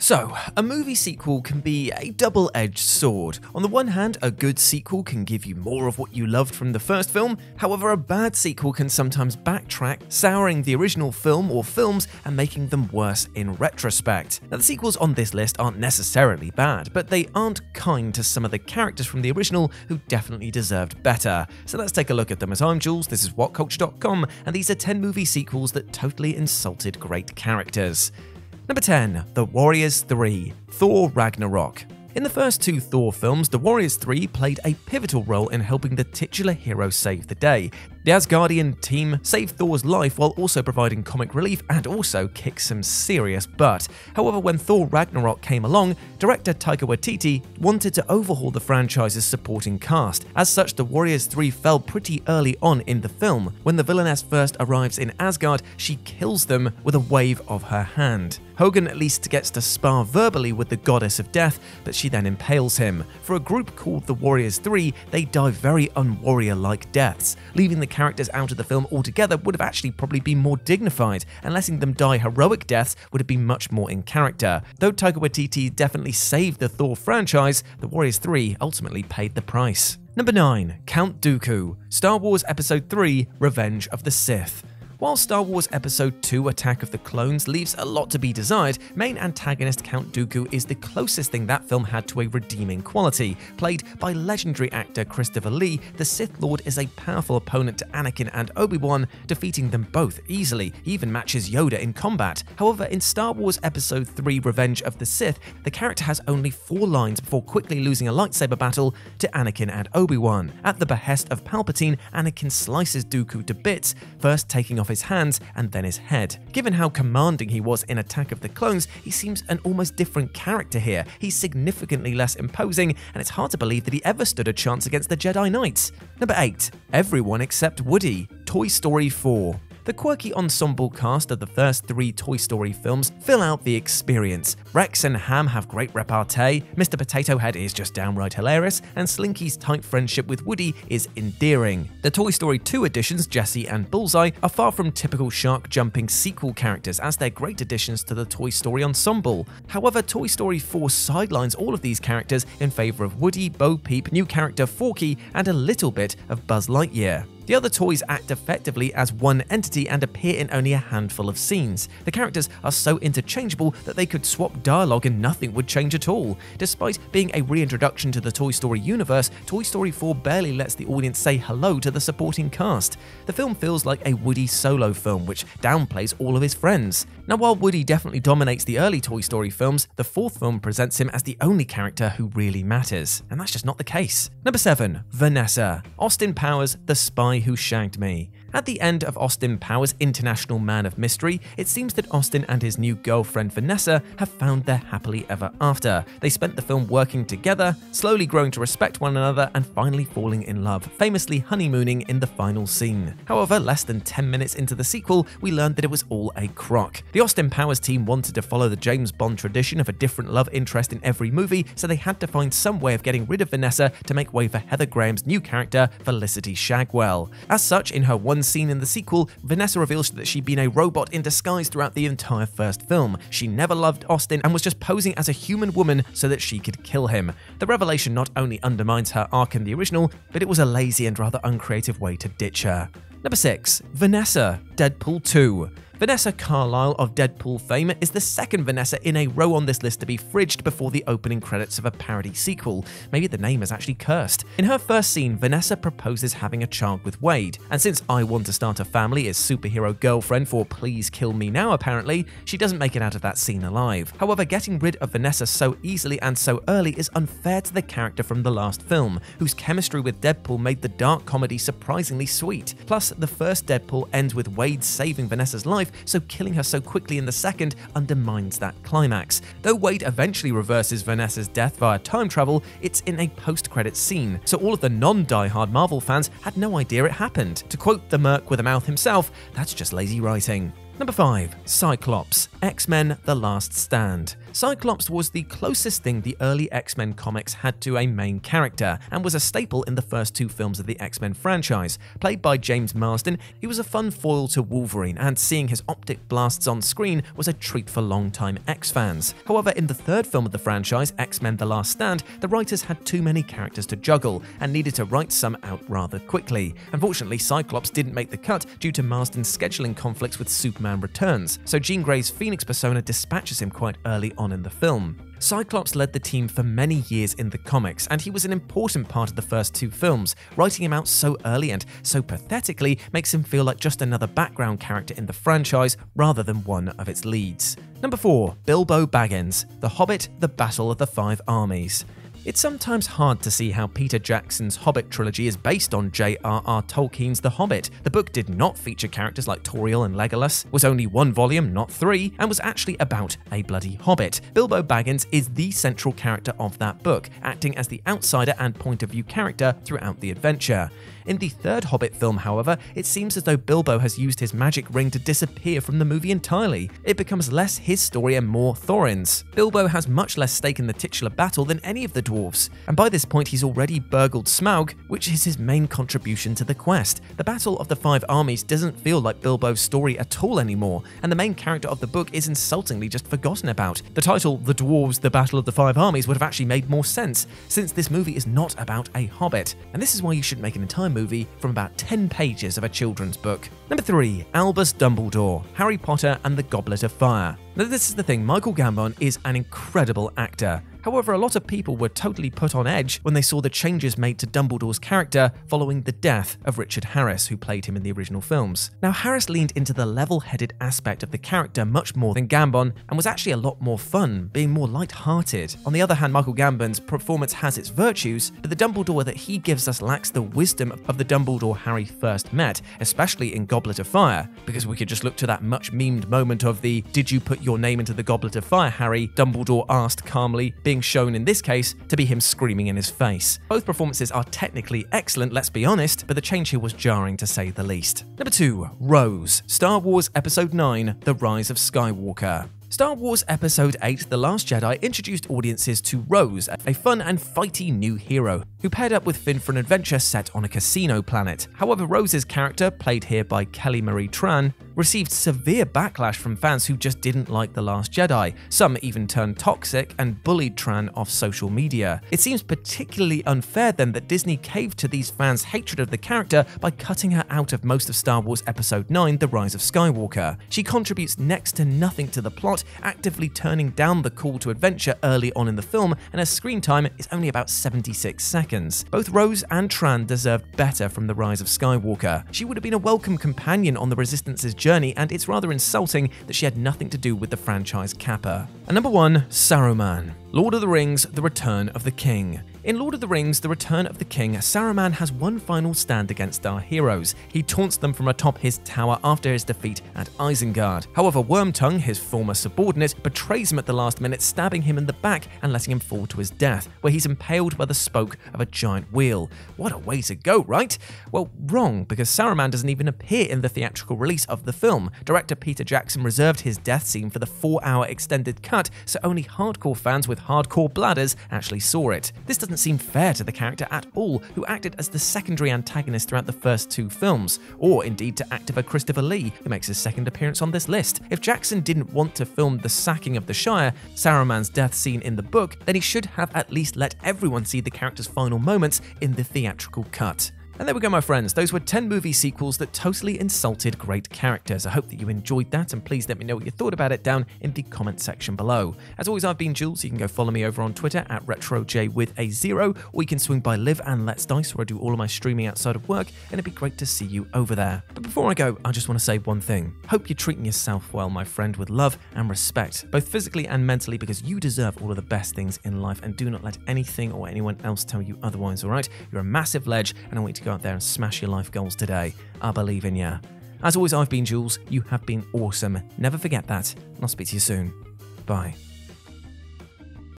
So, a movie sequel can be a double-edged sword. On the one hand, a good sequel can give you more of what you loved from the first film. However, a bad sequel can sometimes backtrack, souring the original film or films and making them worse in retrospect. Now, the sequels on this list aren't necessarily bad, but they aren't kind to some of the characters from the original who definitely deserved better. So let's take a look at them. As I'm Jules, this is WhatCulture.com, and these are 10 movie sequels that totally insulted great characters. Number 10. The Warriors 3 – Thor Ragnarok. In the first two Thor films, the Warriors 3 played a pivotal role in helping the titular hero save the day. The Asgardian team saved Thor's life while also providing comic relief and also kicked some serious butt. However, when Thor Ragnarok came along, director Taika Waititi wanted to overhaul the franchise's supporting cast. As such, the Warriors 3 fell pretty early on in the film. When the villainess first arrives in Asgard, she kills them with a wave of her hand. Hogun at least gets to spar verbally with the goddess of death, but she then impales him. For a group called the Warriors 3, they die very un-warrior-like deaths. Leaving the characters out of the film altogether would have actually probably been more dignified, and letting them die heroic deaths would have been much more in character. Though Taika Waititi definitely saved the Thor franchise, the Warriors 3 ultimately paid the price. Number 9. Count Dooku, Star Wars Episode 3 – Revenge of the Sith. While Star Wars Episode 2 Attack of the Clones leaves a lot to be desired, main antagonist Count Dooku is the closest thing that film had to a redeeming quality. Played by legendary actor Christopher Lee, the Sith Lord is a powerful opponent to Anakin and Obi-Wan, defeating them both easily. He even matches Yoda in combat. However, in Star Wars Episode 3 Revenge of the Sith, the character has only 4 lines before quickly losing a lightsaber battle to Anakin and Obi-Wan. At the behest of Palpatine, Anakin slices Dooku to bits, first taking off his hands and then his head. Given how commanding he was in Attack of the Clones, he seems an almost different character here. He's significantly less imposing, and it's hard to believe that he ever stood a chance against the Jedi Knights. Number 8. Everyone except Woody, Toy Story 4. The quirky ensemble cast of the first 3 Toy Story films fill out the experience. Rex and Ham have great repartee, Mr. Potato Head is just downright hilarious, and Slinky's tight friendship with Woody is endearing. The Toy Story 2 additions, Jessie and Bullseye, are far from typical shark-jumping sequel characters, as they're great additions to the Toy Story ensemble. However, Toy Story 4 sidelines all of these characters in favor of Woody, Bo Peep, new character Forky, and a little bit of Buzz Lightyear. The other toys act effectively as one entity and appear in only a handful of scenes. The characters are so interchangeable that they could swap dialogue and nothing would change at all. Despite being a reintroduction to the Toy Story universe, Toy Story 4 barely lets the audience say hello to the supporting cast. The film feels like a Woody solo film, which downplays all of his friends. Now, while Woody definitely dominates the early Toy Story films, the 4th film presents him as the only character who really matters, and that's just not the case. Number 7. Vanessa, Austin Powers, The Spy Who Shagged Me. At the end of Austin Powers' International Man of Mystery, it seems that Austin and his new girlfriend Vanessa have found their happily ever after. They spent the film working together, slowly growing to respect one another and finally falling in love, famously honeymooning in the final scene. However, less than 10 minutes into the sequel, we learned that it was all a crock. The Austin Powers team wanted to follow the James Bond tradition of a different love interest in every movie, so they had to find some way of getting rid of Vanessa to make way for Heather Graham's new character, Felicity Shagwell. As such, in her one scene in the sequel, Vanessa reveals that she'd been a robot in disguise throughout the entire first film. She never loved Austin and was just posing as a human woman so that she could kill him. The revelation not only undermines her arc in the original, but it was a lazy and rather uncreative way to ditch her. Number 6. Vanessa, Deadpool 2. Vanessa Carlyle of Deadpool fame is the second Vanessa in a row on this list to be fridged before the opening credits of a parody sequel. Maybe the name is actually cursed. In her first scene, Vanessa proposes having a child with Wade, and since I Want to Start a Family is superhero girlfriend for Please Kill Me Now apparently, she doesn't make it out of that scene alive. However, getting rid of Vanessa so easily and so early is unfair to the character from the last film, whose chemistry with Deadpool made the dark comedy surprisingly sweet. Plus, the first Deadpool ends with Wade saving Vanessa's life, so killing her so quickly in the second undermines that climax. Though Wade eventually reverses Vanessa's death via time travel, it's in a post-credits scene, so all of the non-diehard Marvel fans had no idea it happened. To quote the Merc with a mouth himself, that's just lazy writing. Number 5. Cyclops, X-Men The Last Stand. Cyclops was the closest thing the early X-Men comics had to a main character, and was a staple in the first two films of the X-Men franchise. Played by James Marsden, he was a fun foil to Wolverine, and seeing his optic blasts on screen was a treat for long-time X-fans. However, in the third film of the franchise, X-Men The Last Stand, the writers had too many characters to juggle, and needed to write some out rather quickly. Unfortunately, Cyclops didn't make the cut due to Marsden's scheduling conflicts with Superman Returns, so Jean Grey's Phoenix persona dispatches him quite early on in the film. Cyclops led the team for many years in the comics, and he was an important part of the first two films. Writing him out so early and so pathetically makes him feel like just another background character in the franchise rather than one of its leads. Number 4. Bilbo Baggins, The Hobbit, The Battle of the Five Armies. It's sometimes hard to see how Peter Jackson's Hobbit trilogy is based on J.R.R. Tolkien's The Hobbit. The book did not feature characters like Tauriel and Legolas, was only one volume, not three, and was actually about a bloody hobbit. Bilbo Baggins is the central character of that book, acting as the outsider and point-of-view character throughout the adventure. In the third Hobbit film, however, it seems as though Bilbo has used his magic ring to disappear from the movie entirely. It becomes less his story and more Thorin's. Bilbo has much less stake in the titular battle than any of the dwarves, and by this point he's already burgled Smaug, which is his main contribution to the quest. The Battle of the Five Armies doesn't feel like Bilbo's story at all anymore, and the main character of the book is insultingly just forgotten about. The title, The Dwarves, The Battle of the Five Armies, would have actually made more sense, since this movie is not about a hobbit, and this is why you should make an entire movie from about 10 pages of a children's book. Number 3. Albus Dumbledore, Harry Potter and the Goblet of Fire. Now this is the thing, Michael Gambon is an incredible actor. However, a lot of people were totally put on edge when they saw the changes made to Dumbledore's character following the death of Richard Harris, who played him in the original films. Now, Harris leaned into the level-headed aspect of the character much more than Gambon, and was actually a lot more fun, being more light-hearted. On the other hand, Michael Gambon's performance has its virtues, but the Dumbledore that he gives us lacks the wisdom of the Dumbledore Harry first met, especially in Goblet of Fire, because we could just look to that much-memed moment of the "Did you put your name into the Goblet of Fire, Harry?" Dumbledore asked calmly, being shown in this case to be him screaming in his face. Both performances are technically excellent, let's be honest, but the change here was jarring to say the least. Number 2. Rose, Star Wars Episode 9, The Rise of Skywalker. Star Wars Episode 8 The Last Jedi introduced audiences to Rose, a fun and fighty new hero, who paired up with Finn for an adventure set on a casino planet. However, Rose's character, played here by Kelly Marie Tran, received severe backlash from fans who just didn't like The Last Jedi. Some even turned toxic and bullied Tran off social media. It seems particularly unfair then that Disney caved to these fans' hatred of the character by cutting her out of most of Star Wars Episode 9 The Rise of Skywalker. She contributes next to nothing to the plot, actively turning down the call to adventure early on in the film, and her screen time is only about 76 seconds. Both Rose and Tran deserved better from The Rise of Skywalker. She would have been a welcome companion on the Resistance's journey, and it's rather insulting that she had nothing to do with the franchise capper. And number 1, Saruman, Lord of the Rings, The Return of the King. In Lord of the Rings, The Return of the King, Saruman has one final stand against our heroes. He taunts them from atop his tower after his defeat at Isengard. However, Wormtongue, his former subordinate, betrays him at the last minute, stabbing him in the back and letting him fall to his death, where he's impaled by the spoke of a giant wheel. What a way to go, right? Well, wrong, because Saruman doesn't even appear in the theatrical release of the film. Director Peter Jackson reserved his death scene for the 4-hour extended cut, so only hardcore fans with hardcore bladders actually saw it. This doesn't seem fair to the character at all, who acted as the secondary antagonist throughout the first 2 films, or indeed to actor Christopher Lee, who makes his second appearance on this list. If Jackson didn't want to film the sacking of the Shire, Saruman's death scene in the book, then he should have at least let everyone see the character's final moments in the theatrical cut. And there we go, my friends. Those were 10 movie sequels that totally insulted great characters. I hope that you enjoyed that, and please let me know what you thought about it down in the comment section below. As always, I've been Jules. You can go follow me over on Twitter at RetroJ, or you can swing by Live and Let's Dice, where I do all of my streaming outside of work, and it'd be great to see you over there. But before I go, I just want to say one thing. Hope you're treating yourself well, my friend, with love and respect, both physically and mentally, because you deserve all of the best things in life, and do not let anything or anyone else tell you otherwise, alright? You're a massive ledge, and I want you to go out there and smash your life goals today. I believe in ya. As always, I've been Jules. You have been awesome. Never forget that, and I'll speak to you soon. Bye.